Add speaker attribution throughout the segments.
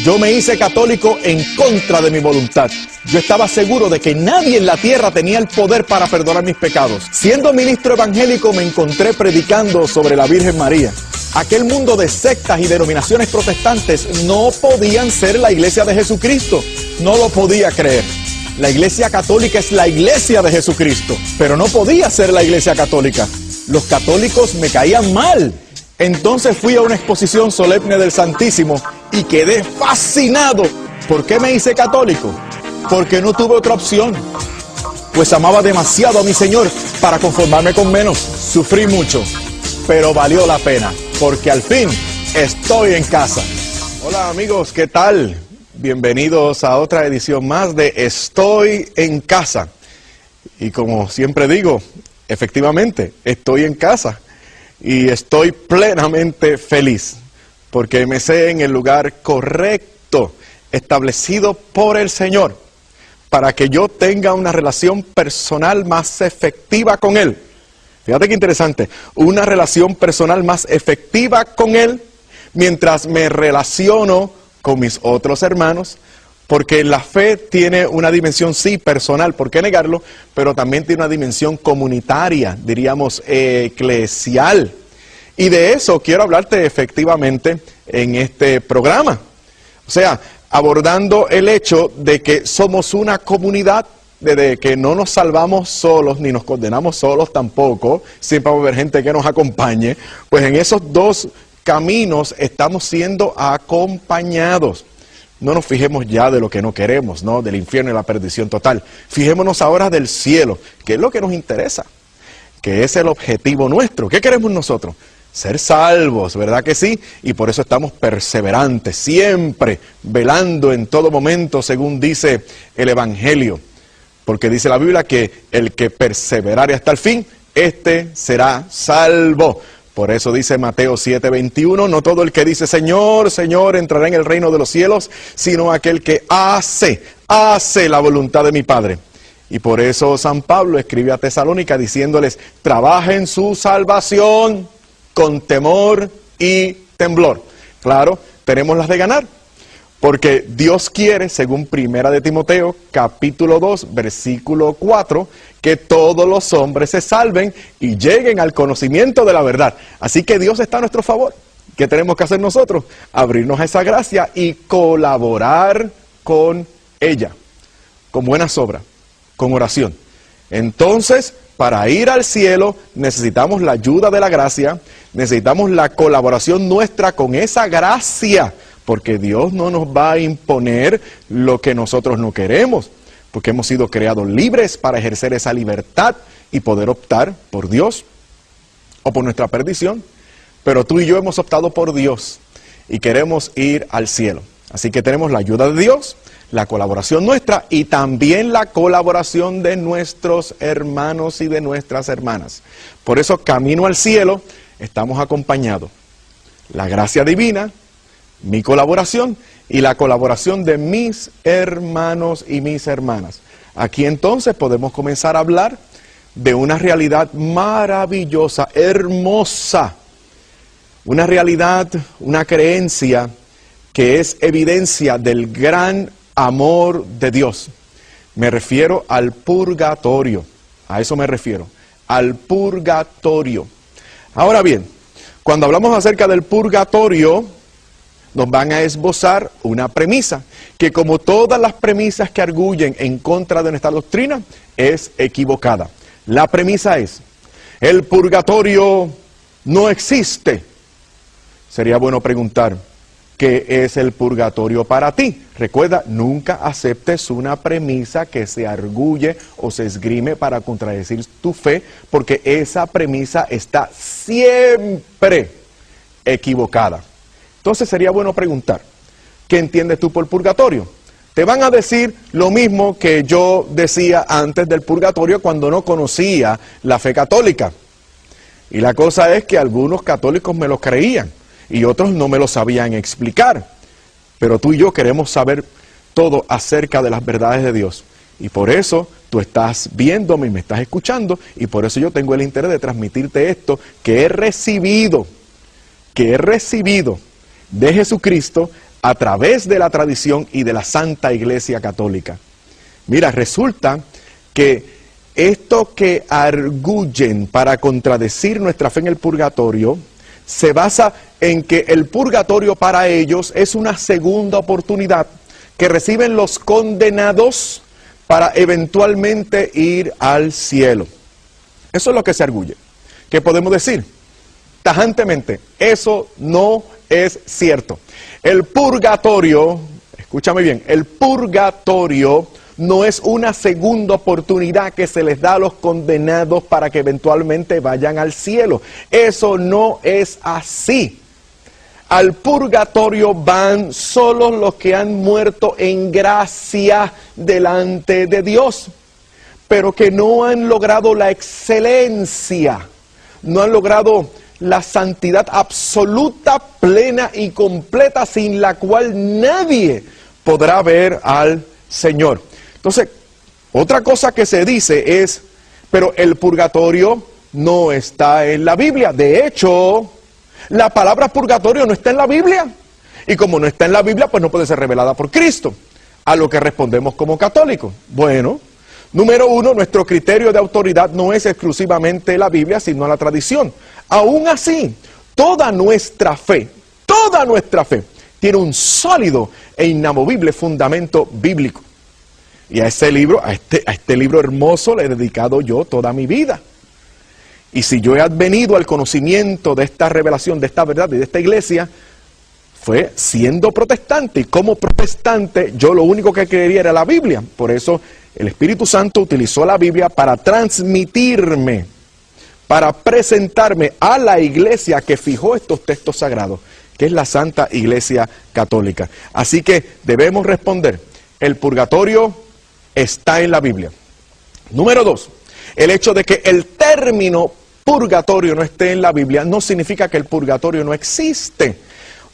Speaker 1: Yo me hice católico en contra de mi voluntad. Yo estaba seguro de que nadie en la tierra tenía el poder para perdonar mis pecados. Siendo ministro evangélico me encontré predicando sobre la Virgen María. Aquel mundo de sectas y denominaciones protestantes no podían ser la iglesia de Jesucristo. No lo podía creer. La iglesia católica es la iglesia de Jesucristo, pero no podía ser la iglesia católica. Los católicos me caían mal. Entonces fui a una exposición solemne del Santísimo y quedé fascinado. ¿Por qué me hice católico? Porque no tuve otra opción. Pues amaba demasiado a mi Señor para conformarme con menos. Sufrí mucho, pero valió la pena, porque al fin estoy en casa. Hola amigos, ¿qué tal? Bienvenidos a otra edición más de Estoy en Casa. Y como siempre digo, efectivamente, estoy en casa. Y estoy plenamente feliz, porque me sé en el lugar correcto, establecido por el Señor, para que yo tenga una relación personal más efectiva con Él. Fíjate qué interesante, una relación personal más efectiva con Él, mientras me relaciono con mis otros hermanos, porque la fe tiene una dimensión, sí, personal, ¿por qué negarlo? Pero también tiene una dimensión comunitaria, diríamos, eclesial. Y de eso quiero hablarte efectivamente en este programa. O sea, abordando el hecho de que somos una comunidad, de que no nos salvamos solos, ni nos condenamos solos tampoco, siempre va a haber gente que nos acompañe, pues en esos dos caminos estamos siendo acompañados. No nos fijemos ya de lo que no queremos, ¿no? Del infierno y la perdición total. Fijémonos ahora del cielo, que es lo que nos interesa, que es el objetivo nuestro. ¿Qué queremos nosotros? Ser salvos, ¿verdad que sí? Y por eso estamos perseverantes, siempre velando en todo momento, según dice el Evangelio. Porque dice la Biblia que el que perseverare hasta el fin, este será salvo. Por eso dice Mateo 7:21, no todo el que dice Señor, Señor entrará en el reino de los cielos, sino aquel que hace la voluntad de mi Padre. Y por eso San Pablo escribe a Tesalónica diciéndoles, trabajen su salvación con temor y temblor. Claro, tenemos las de ganar, porque Dios quiere, según Primera de Timoteo, capítulo 2, versículo 4, que todos los hombres se salven y lleguen al conocimiento de la verdad. Así que Dios está a nuestro favor. ¿Qué tenemos que hacer nosotros? Abrirnos a esa gracia y colaborar con ella, con buenas obras, con oración. Entonces, para ir al cielo necesitamos la ayuda de la gracia, necesitamos la colaboración nuestra con esa gracia, porque Dios no nos va a imponer lo que nosotros no queremos, porque hemos sido creados libres para ejercer esa libertad y poder optar por Dios o por nuestra perdición. Pero tú y yo hemos optado por Dios y queremos ir al cielo. Así que tenemos la ayuda de Dios, la colaboración nuestra y también la colaboración de nuestros hermanos y de nuestras hermanas. Por eso, camino al cielo, estamos acompañados. La gracia divina, mi colaboración y la colaboración de mis hermanos y mis hermanas. Aquí entonces podemos comenzar a hablar de una realidad maravillosa, hermosa. Una realidad, una creencia que es evidencia del gran amor de Dios. Me refiero al purgatorio. A eso me refiero, al purgatorio. Ahora bien, cuando hablamos acerca del purgatorio, nos van a esbozar una premisa, que como todas las premisas que arguyen en contra de nuestra doctrina, es equivocada. La premisa es, el purgatorio no existe. Sería bueno preguntar, ¿qué es el purgatorio para ti? Recuerda, nunca aceptes una premisa que se arguye o se esgrime para contradecir tu fe, porque esa premisa está siempre equivocada. Entonces sería bueno preguntar, ¿qué entiendes tú por purgatorio? Te van a decir lo mismo que yo decía antes del purgatorio cuando no conocía la fe católica. Y la cosa es que algunos católicos me lo creían y otros no me lo sabían explicar. Pero tú y yo queremos saber todo acerca de las verdades de Dios. Y por eso tú estás viéndome y me estás escuchando, y por eso yo tengo el interés de transmitirte esto que he recibido de Jesucristo a través de la tradición y de la Santa Iglesia Católica. Mira, resulta que esto que arguyen para contradecir nuestra fe en el purgatorio se basa en que el purgatorio para ellos es una segunda oportunidad que reciben los condenados para eventualmente ir al cielo. Eso es lo que se arguye. ¿Qué podemos decir? Tajantemente, eso no es cierto. El purgatorio, escúchame bien, el purgatorio no es una segunda oportunidad que se les da a los condenados para que eventualmente vayan al cielo. Eso no es así. Al purgatorio van solo los que han muerto en gracia delante de Dios, pero que no han logrado la excelencia, no han logrado la santidad absoluta, plena y completa, sin la cual nadie podrá ver al Señor. Entonces, otra cosa que se dice es, pero el purgatorio no está en la Biblia. De hecho, la palabra purgatorio no está en la Biblia. Y como no está en la Biblia, pues no puede ser revelada por Cristo. A lo que respondemos como católicos. Bueno, número uno, nuestro criterio de autoridad no es exclusivamente la Biblia, sino la tradición. Aún así, toda nuestra fe tiene un sólido e inamovible fundamento bíblico. Y a ese libro, a este libro hermoso le he dedicado yo toda mi vida. Y si yo he advenido al conocimiento de esta revelación, de esta verdad y de esta iglesia, fue siendo protestante. Y como protestante, yo lo único que quería era la Biblia. Por eso el Espíritu Santo utilizó la Biblia para transmitirme, para presentarme a la iglesia que fijó estos textos sagrados, que es la Santa Iglesia Católica. Así que debemos responder, el purgatorio está en la Biblia. Número dos, el hecho de que el término purgatorio no esté en la Biblia no significa que el purgatorio no existe,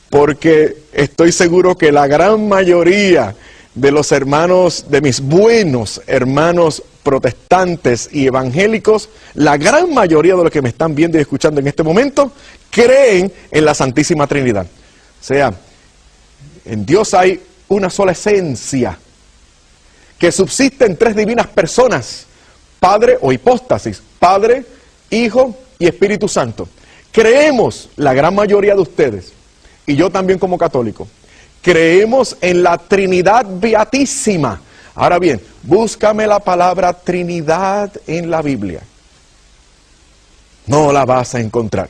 Speaker 1: porque estoy seguro que la gran mayoría de los hermanos, de mis buenos hermanos protestantes y evangélicos, la gran mayoría de los que me están viendo y escuchando en este momento, creen en la Santísima Trinidad. O sea, en Dios hay una sola esencia, que subsiste en tres divinas personas, Padre o hipóstasis, Padre, Hijo y Espíritu Santo. Creemos, la gran mayoría de ustedes, y yo también como católico, creemos en la Trinidad Beatísima. Ahora bien, búscame la palabra Trinidad en la Biblia. No la vas a encontrar.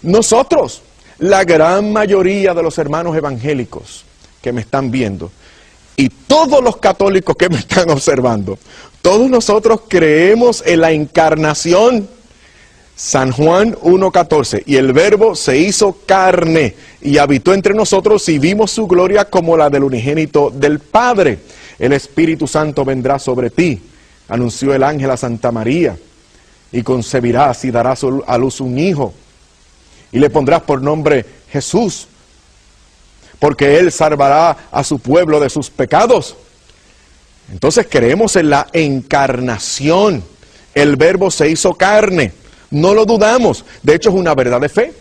Speaker 1: Nosotros, la gran mayoría de los hermanos evangélicos que me están viendo, y todos los católicos que me están observando, todos nosotros creemos en la encarnación. San Juan 1:14, y el Verbo se hizo carne y habitó entre nosotros y vimos su gloria como la del unigénito del Padre. El Espíritu Santo vendrá sobre ti, anunció el ángel a Santa María, y concebirás y darás a luz un hijo, y le pondrás por nombre Jesús, porque él salvará a su pueblo de sus pecados. Entonces creemos en la encarnación. El Verbo se hizo carne. No lo dudamos. De hecho, es una verdad de fe.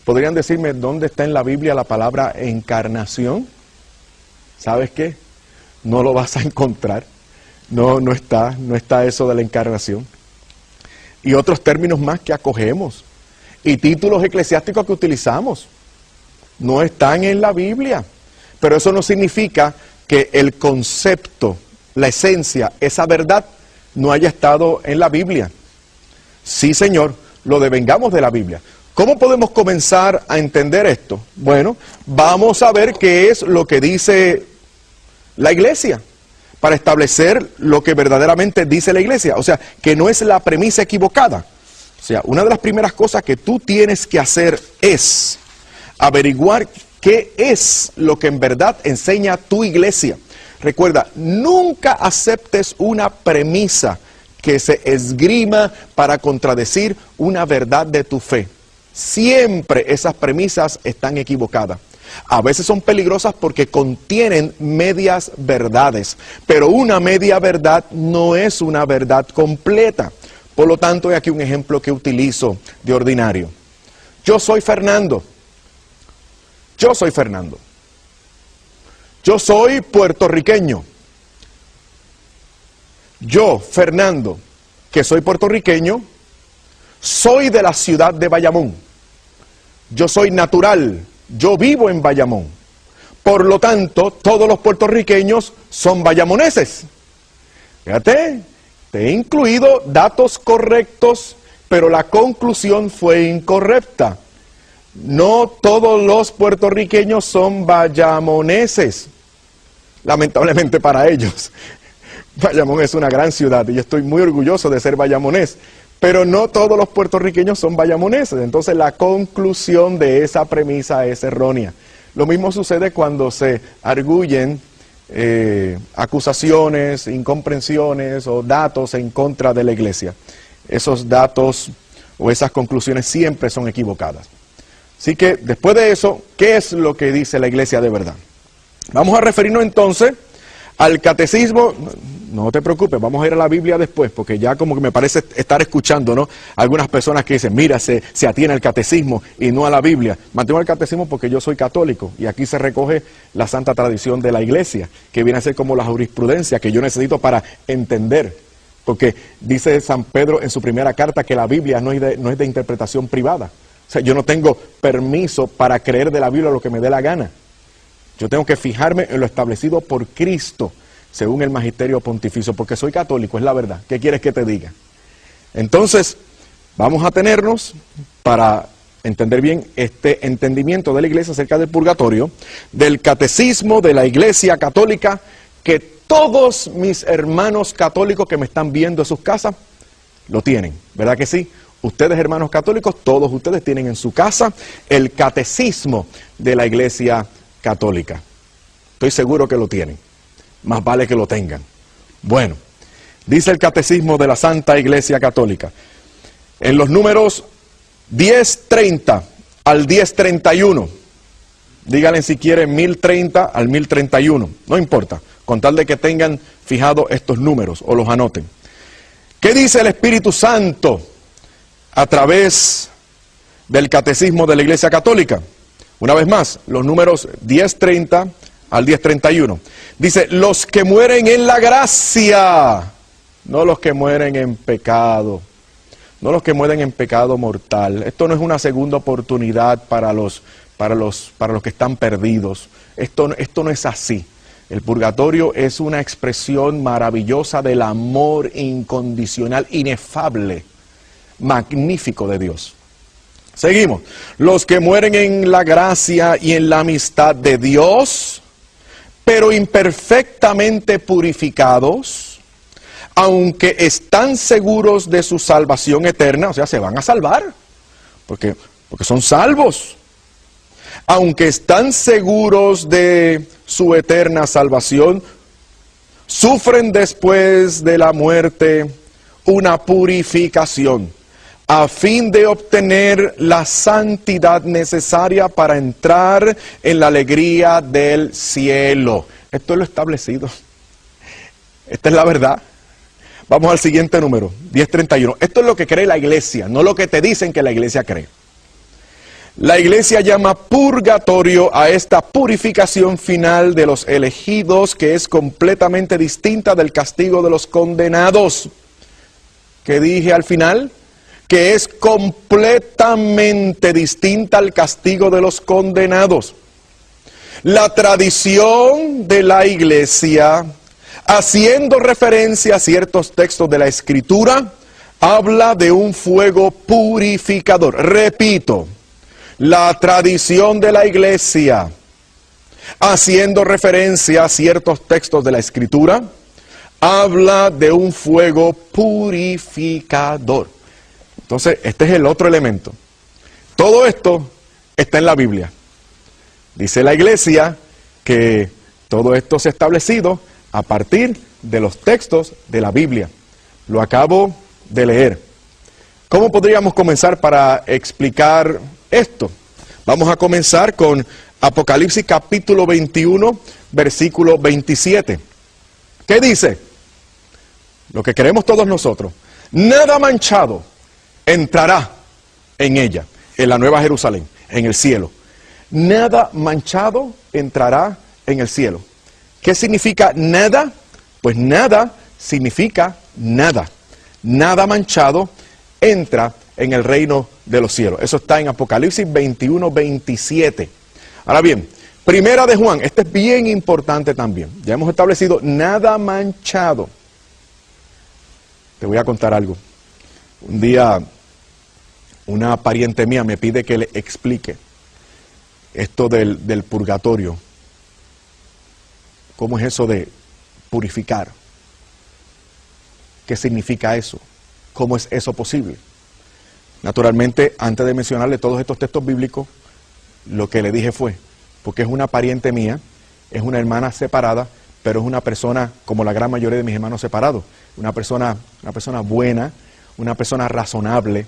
Speaker 1: ¿Podrían decirme dónde está en la Biblia la palabra encarnación? ¿Sabes qué? No lo vas a encontrar. No está eso de la encarnación. Y otros términos más que acogemos. Y títulos eclesiásticos que utilizamos. No están en la Biblia. Pero eso no significa que el concepto, la esencia, esa verdad, no haya estado en la Biblia. Sí, Señor, lo devengamos de la Biblia. ¿Cómo podemos comenzar a entender esto? Bueno, vamos a ver qué es lo que dice la iglesia, para establecer lo que verdaderamente dice la iglesia. O sea, que no es la premisa equivocada. O sea, una de las primeras cosas que tú tienes que hacer es averiguar qué es lo que en verdad enseña tu iglesia. Recuerda, nunca aceptes una premisa que se esgrima para contradecir una verdad de tu fe. Siempre esas premisas están equivocadas. A veces son peligrosas porque contienen medias verdades, pero una media verdad no es una verdad completa. Por lo tanto, hay aquí un ejemplo que utilizo de ordinario. Yo soy Fernando. Yo soy Fernando. Yo soy puertorriqueño. Yo, Fernando, que soy puertorriqueño, soy de la ciudad de Bayamón. Yo soy natural. Yo vivo en Bayamón. Por lo tanto, todos los puertorriqueños son bayamoneses. Fíjate, te he incluido datos correctos, pero la conclusión fue incorrecta. No todos los puertorriqueños son bayamoneses, lamentablemente para ellos. Bayamón es una gran ciudad y yo estoy muy orgulloso de ser bayamonés, pero no todos los puertorriqueños son bayamoneses. Entonces la conclusión de esa premisa es errónea. Lo mismo sucede cuando se arguyen acusaciones, incomprensiones o datos en contra de la iglesia. Esos datos o esas conclusiones siempre son equivocadas. Así que después de eso, ¿qué es lo que dice la iglesia de verdad? Vamos a referirnos entonces al catecismo. No te preocupes, vamos a ir a la Biblia después, porque ya como que me parece estar escuchando, ¿no? Algunas personas que dicen, mira, se atiene al catecismo y no a la Biblia. Mantengo el catecismo porque yo soy católico y aquí se recoge la santa tradición de la iglesia, que viene a ser como la jurisprudencia que yo necesito para entender. Porque dice San Pedro en su primera carta que la Biblia no es de interpretación privada. O sea, yo no tengo permiso para creer de la Biblia lo que me dé la gana. Yo tengo que fijarme en lo establecido por Cristo, según el magisterio pontificio, porque soy católico, es la verdad. ¿Qué quieres que te diga? Entonces, vamos a tenernos, para entender bien este entendimiento de la iglesia acerca del purgatorio, del catecismo de la iglesia católica, que todos mis hermanos católicos que me están viendo en sus casas, lo tienen, ¿verdad que sí? Ustedes, hermanos católicos, todos ustedes tienen en su casa el catecismo de la iglesia católica. Estoy seguro que lo tienen. Más vale que lo tengan. Bueno, dice el catecismo de la Santa Iglesia Católica, en los números 1030 al 1031, díganle si quieren 1030 al 1031, no importa, con tal de que tengan fijado estos números o los anoten. ¿Qué dice el Espíritu Santo a través del catecismo de la Iglesia Católica? Una vez más, los números 1030 al 1031. Dice, los que mueren en la gracia, no los que mueren en pecado, no los que mueren en pecado mortal. Esto no es una segunda oportunidad para los que están perdidos. Esto no es así. El purgatorio es una expresión maravillosa del amor incondicional, inefable, magnífico de Dios. Seguimos. Los que mueren en la gracia y en la amistad de Dios, pero imperfectamente purificados, aunque están seguros de su salvación eterna, o sea, se van a salvar, porque son salvos. Aunque están seguros de su eterna salvación, sufren después de la muerte una purificación, a fin de obtener la santidad necesaria para entrar en la alegría del cielo. Esto es lo establecido. Esta es la verdad. Vamos al siguiente número, 1031. Esto es lo que cree la iglesia, no lo que te dicen que la iglesia cree. La iglesia llama purgatorio a esta purificación final de los elegidos, que es completamente distinta del castigo de los condenados. ¿Qué dije al final? Que es completamente distinta al castigo de los condenados. La tradición de la iglesia, haciendo referencia a ciertos textos de la Escritura, habla de un fuego purificador. Repito, la tradición de la iglesia, haciendo referencia a ciertos textos de la Escritura, habla de un fuego purificador. Entonces, este es el otro elemento. Todo esto está en la Biblia. Dice la iglesia que todo esto se ha establecido a partir de los textos de la Biblia. Lo acabo de leer. ¿Cómo podríamos comenzar para explicar esto? Vamos a comenzar con Apocalipsis capítulo 21, versículo 27. ¿Qué dice? Lo que queremos todos nosotros. Nada manchado entrará en ella, en la Nueva Jerusalén, en el cielo. nada manchado entrará en el cielo. ¿Qué significa nada? Pues nada significa nada. Nada manchado entra en el reino de los cielos. Eso está en Apocalipsis 21, 27. Ahora bien, Primera de Juan, este es bien importante también. Ya hemos establecido nada manchado. Te voy a contar algo. Un día una pariente mía me pide que le explique esto del purgatorio. ¿Cómo es eso de purificar? ¿Qué significa eso? ¿Cómo es eso posible? Naturalmente, antes de mencionarle todos estos textos bíblicos, lo que le dije fue, porque es una pariente mía, es una hermana separada, pero es una persona como la gran mayoría de mis hermanos separados. Una persona buena, una persona razonable,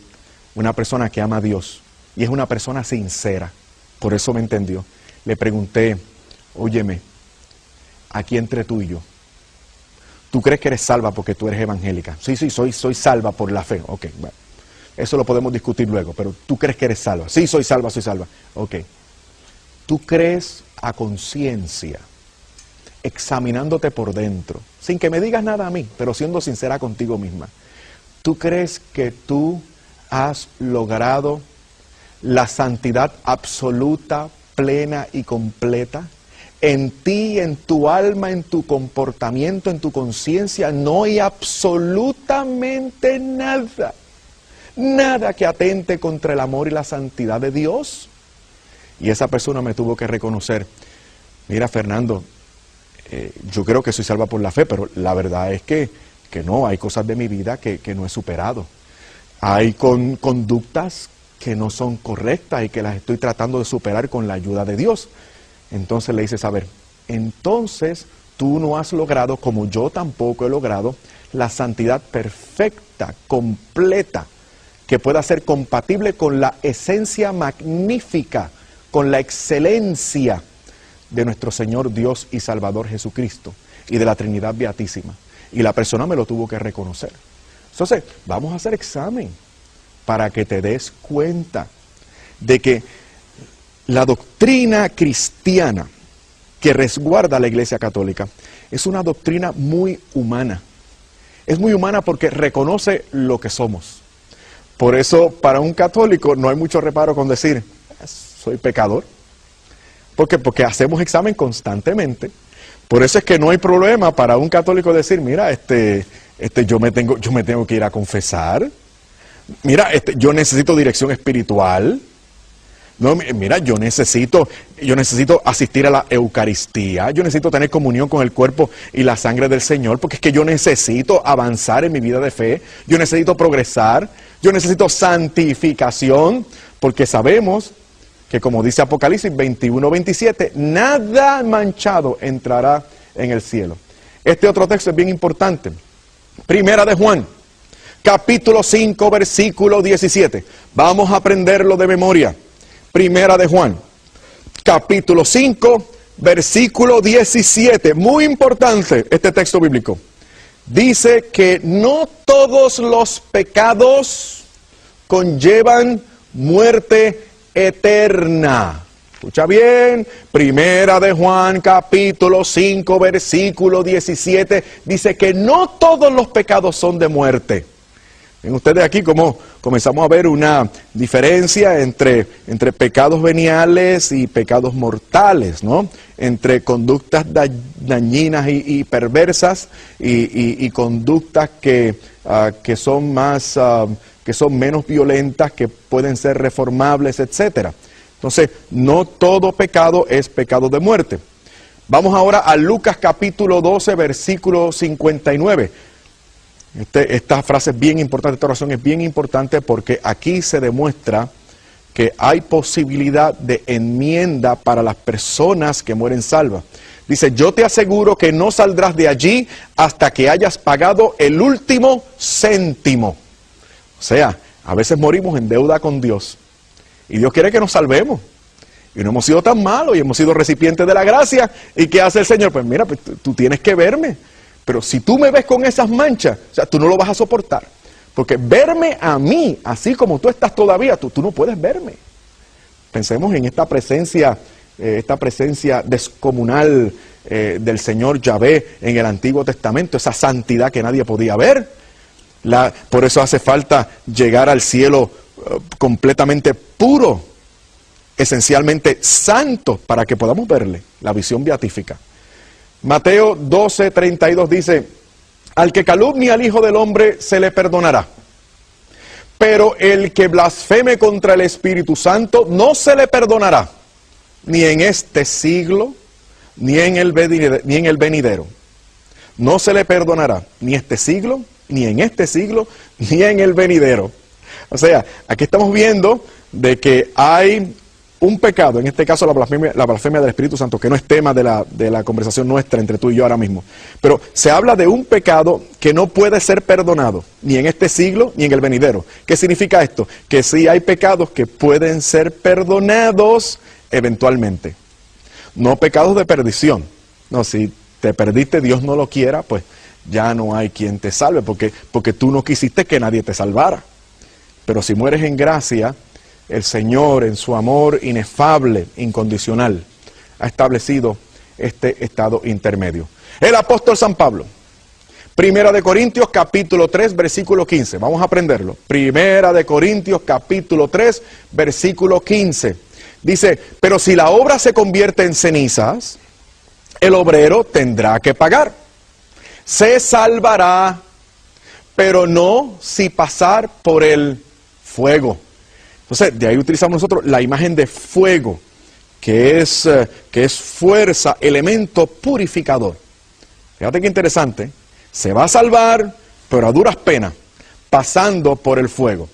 Speaker 1: una persona que ama a Dios. Y es una persona sincera. Por eso me entendió. Le pregunté, óyeme, aquí entre tú y yo, ¿tú crees que eres salva porque tú eres evangélica? Sí, soy salva por la fe. Ok, bueno, eso lo podemos discutir luego, pero ¿tú crees que eres salva? Sí, soy salva. Ok. ¿Tú crees a conciencia, examinándote por dentro, sin que me digas nada a mí, pero siendo sincera contigo misma? ¿Tú crees que tú has logrado la santidad absoluta, plena y completa? En ti, en tu alma, en tu comportamiento, en tu conciencia, no hay absolutamente nada. Nada que atente contra el amor y la santidad de Dios. Y esa persona me tuvo que reconocer, mira Fernando, yo creo que soy salva por la fe, pero la verdad es que no, hay cosas de mi vida que no he superado. Hay conductas que no son correctas y que las estoy tratando de superar con la ayuda de Dios. Entonces le dice, a ver, entonces tú no has logrado, como yo tampoco he logrado, la santidad perfecta, completa, que pueda ser compatible con la esencia magnífica, con la excelencia de nuestro Señor Dios y Salvador Jesucristo y de la Trinidad Beatísima. Y la persona me lo tuvo que reconocer. Entonces, vamos a hacer examen para que te des cuenta de que la doctrina cristiana que resguarda la Iglesia Católica es una doctrina muy humana. Es muy humana porque reconoce lo que somos. Por eso, para un católico no hay mucho reparo con decir, soy pecador. ¿Por qué? Porque hacemos examen constantemente. Por eso es que no hay problema para un católico decir, mira, yo me tengo que ir a confesar. Mira, yo necesito dirección espiritual. No, mira, yo necesito asistir a la Eucaristía, yo necesito tener comunión con el cuerpo y la sangre del Señor, porque es que yo necesito avanzar en mi vida de fe, yo necesito progresar, yo necesito santificación, porque sabemos que, como dice Apocalipsis 21, 27, nada manchado entrará en el cielo. Este otro texto es bien importante. Primera de Juan, capítulo 5, versículo 17. Vamos a aprenderlo de memoria. Primera de Juan, capítulo 5, versículo 17. Muy importante este texto bíblico. Dice que no todos los pecados conllevan muerte eterna. Escucha bien, Primera de Juan, capítulo 5, versículo 17. Dice que no todos los pecados son de muerte. Ven ustedes aquí cómo comenzamos a ver una diferencia entre pecados veniales y pecados mortales, ¿no? Entre conductas dañinas y perversas y conductas que son menos violentas, que pueden ser reformables, etcétera. Entonces, no todo pecado es pecado de muerte. Vamos ahora a Lucas capítulo 12, versículo 59. Esta frase es bien importante, esta oración es bien importante porque aquí se demuestra que hay posibilidad de enmienda para las personas que mueren salvas. Dice, yo te aseguro que no saldrás de allí hasta que hayas pagado el último céntimo. O sea, a veces morimos en deuda con Dios y Dios quiere que nos salvemos. Y no hemos sido tan malos y hemos sido recipientes de la gracia. ¿Y qué hace el Señor? Pues mira, pues tú tienes que verme. Pero si tú me ves con esas manchas, o sea, tú no lo vas a soportar. Porque verme a mí, así como tú estás todavía, tú no puedes verme. Pensemos en esta presencia descomunal del Señor Yahvé en el Antiguo Testamento, esa santidad que nadie podía ver. Por eso hace falta llegar al cielo completamente puro, esencialmente santo, para que podamos verle, la visión beatífica. Mateo 12:32 dice: al que calumnia al Hijo del Hombre se le perdonará, pero el que blasfeme contra el Espíritu Santo no se le perdonará, ni en este siglo, ni en el venidero. No se le perdonará, ni este siglo, ni en este siglo, ni en el venidero. O sea, aquí estamos viendo de que hay un pecado, en este caso la blasfemia del Espíritu Santo, que no es tema de la conversación nuestra entre tú y yo ahora mismo. Pero se habla de un pecado que no puede ser perdonado, ni en este siglo, ni en el venidero. ¿Qué significa esto? Que sí hay pecados que pueden ser perdonados eventualmente. No pecados de perdición. No, si te perdiste, Dios no lo quiera, pues ya no hay quien te salve, porque tú no quisiste que nadie te salvara. Pero si mueres en gracia, el Señor, en su amor inefable, incondicional, ha establecido este estado intermedio. El apóstol San Pablo, Primera de Corintios capítulo 3, versículo 15. Vamos a aprenderlo. Primera de Corintios capítulo 3, versículo 15. Dice: pero si la obra se convierte en cenizas, el obrero tendrá que pagar. Se salvará, pero no si pasar por el fuego. Entonces, de ahí utilizamos nosotros la imagen de fuego, que es fuerza, elemento purificador. Fíjate qué interesante. Se va a salvar, pero a duras penas, pasando por el fuego.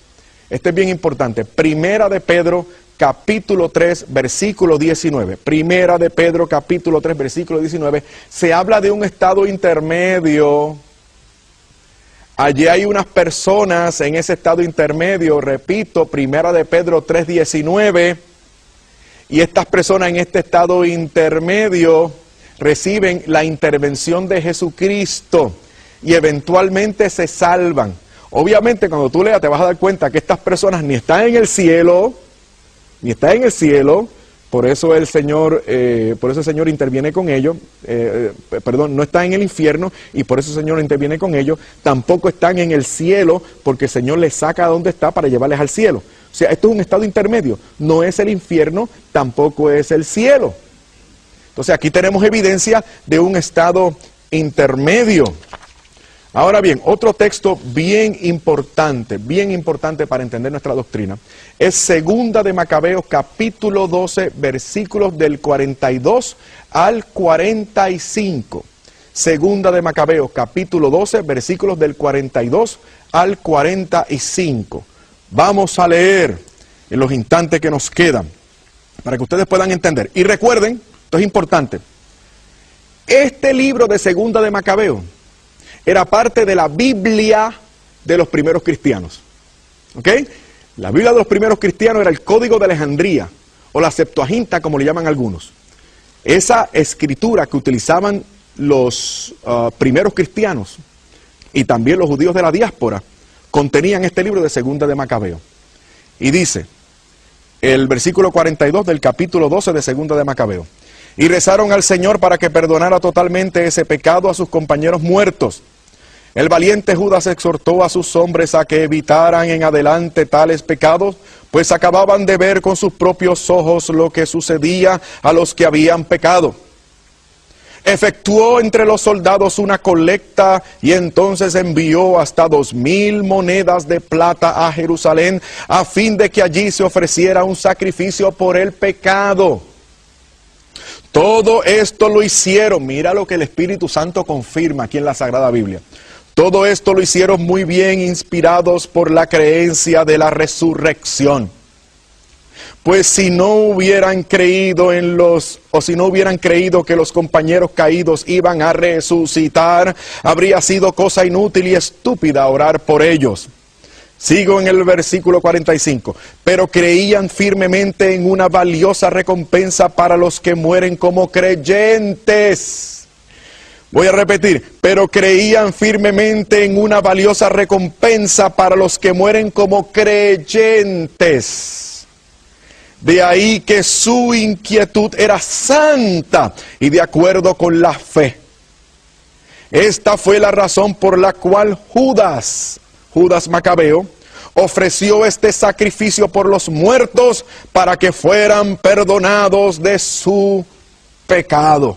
Speaker 1: Este es bien importante. Primera de Pedro, capítulo 3, versículo 19. Primera de Pedro, capítulo 3, versículo 19. Se habla de un estado intermedio. Allí hay unas personas en ese estado intermedio, repito, Primera de Pedro 3:19, y estas personas en este estado intermedio reciben la intervención de Jesucristo y eventualmente se salvan. Obviamente cuando tú leas te vas a dar cuenta que estas personas ni están en el cielo, por eso el Señor interviene con ellos, no están en el infierno y por eso el Señor interviene con ellos, tampoco están en el cielo porque el Señor les saca de donde está para llevarles al cielo. O sea, esto es un estado intermedio, no es el infierno, tampoco es el cielo. Entonces aquí tenemos evidencia de un estado intermedio. Ahora bien, otro texto bien importante para entender nuestra doctrina, es Segunda de Macabeos, capítulo 12, versículos del 42 al 45. Segunda de Macabeos, capítulo 12, versículos del 42 al 45. Vamos a leer en los instantes que nos quedan, para que ustedes puedan entender. Y recuerden, esto es importante, este libro de Segunda de Macabeos era parte de la Biblia de los primeros cristianos. ¿Ok? La Biblia de los primeros cristianos era el Código de Alejandría, o la Septuaginta, como le llaman algunos. Esa escritura que utilizaban los primeros cristianos y también los judíos de la diáspora, contenían este libro de Segunda de Macabeo. Y dice, el versículo 42 del capítulo 12 de Segunda de Macabeo: y rezaron al Señor para que perdonara totalmente ese pecado a sus compañeros muertos. El valiente Judas exhortó a sus hombres a que evitaran en adelante tales pecados, pues acababan de ver con sus propios ojos lo que sucedía a los que habían pecado. Efectuó entre los soldados una colecta y entonces envió hasta 2,000 monedas de plata a Jerusalén, a fin de que allí se ofreciera un sacrificio por el pecado. Todo esto lo hicieron, mira lo que el Espíritu Santo confirma aquí en la Sagrada Biblia. Todo esto lo hicieron muy bien, inspirados por la creencia de la resurrección. Pues si no hubieran creído que los compañeros caídos iban a resucitar, habría sido cosa inútil y estúpida orar por ellos. Sigo en el versículo 45. Pero creían firmemente en una valiosa recompensa para los que mueren como creyentes. Voy a repetir, pero creían firmemente en una valiosa recompensa para los que mueren como creyentes. De ahí que su inquietud era santa y de acuerdo con la fe. Esta fue la razón por la cual Judas Macabeo, ofreció este sacrificio por los muertos para que fueran perdonados de su pecado.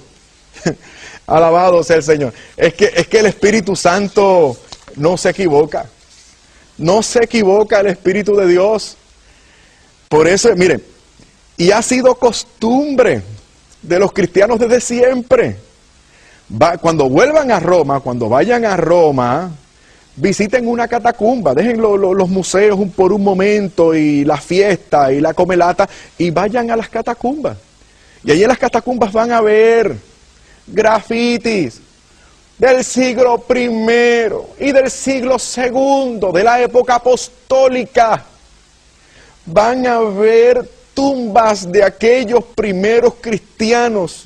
Speaker 1: Alabado sea el Señor. Es que el Espíritu Santo no se equivoca. No se equivoca el Espíritu de Dios. Por eso, miren, y ha sido costumbre de los cristianos desde siempre. Cuando vuelvan a Roma, cuando vayan a Roma, visiten una catacumba, dejen los museos por un momento y la fiesta y la comelata y vayan a las catacumbas. Y allí en las catacumbas van a ver grafitis del siglo I y del siglo II, de la época apostólica. Van a ver tumbas de aquellos primeros cristianos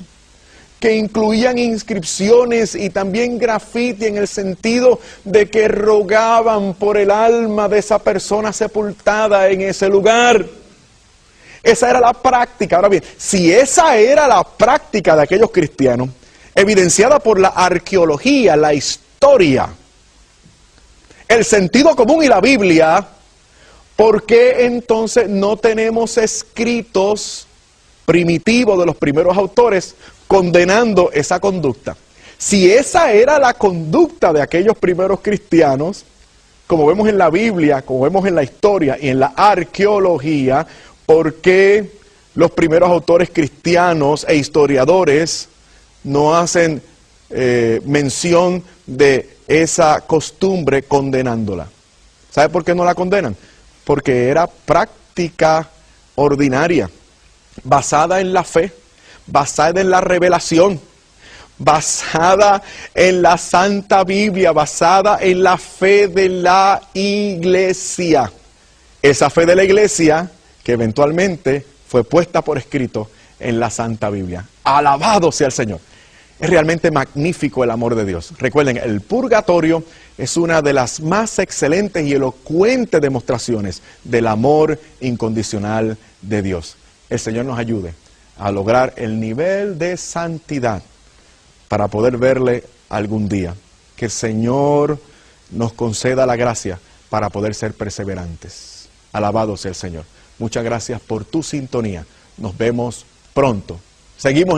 Speaker 1: que incluían inscripciones y también grafiti en el sentido de que rogaban por el alma de esa persona sepultada en ese lugar. Esa era la práctica. Ahora bien, si esa era la práctica de aquellos cristianos, evidenciada por la arqueología, la historia, el sentido común y la Biblia, ¿por qué entonces no tenemos escritos primitivos de los primeros autores condenando esa conducta? Si esa era la conducta de aquellos primeros cristianos, como vemos en la Biblia, como vemos en la historia y en la arqueología, ¿por qué los primeros autores cristianos e historiadores no hacen mención de esa costumbre condenándola? ¿Sabe por qué no la condenan? Porque era práctica ordinaria, basada en la fe, basada en la revelación, basada en la Santa Biblia, basada en la fe de la Iglesia. Esa fe de la Iglesia que eventualmente fue puesta por escrito en la Santa Biblia. Alabado sea el Señor. Es realmente magnífico el amor de Dios. Recuerden, el purgatorio es una de las más excelentes y elocuentes demostraciones del amor incondicional de Dios. El Señor nos ayude a lograr el nivel de santidad para poder verle algún día. Que el Señor nos conceda la gracia para poder ser perseverantes. Alabado sea el Señor. Muchas gracias por tu sintonía. Nos vemos pronto. Seguimos.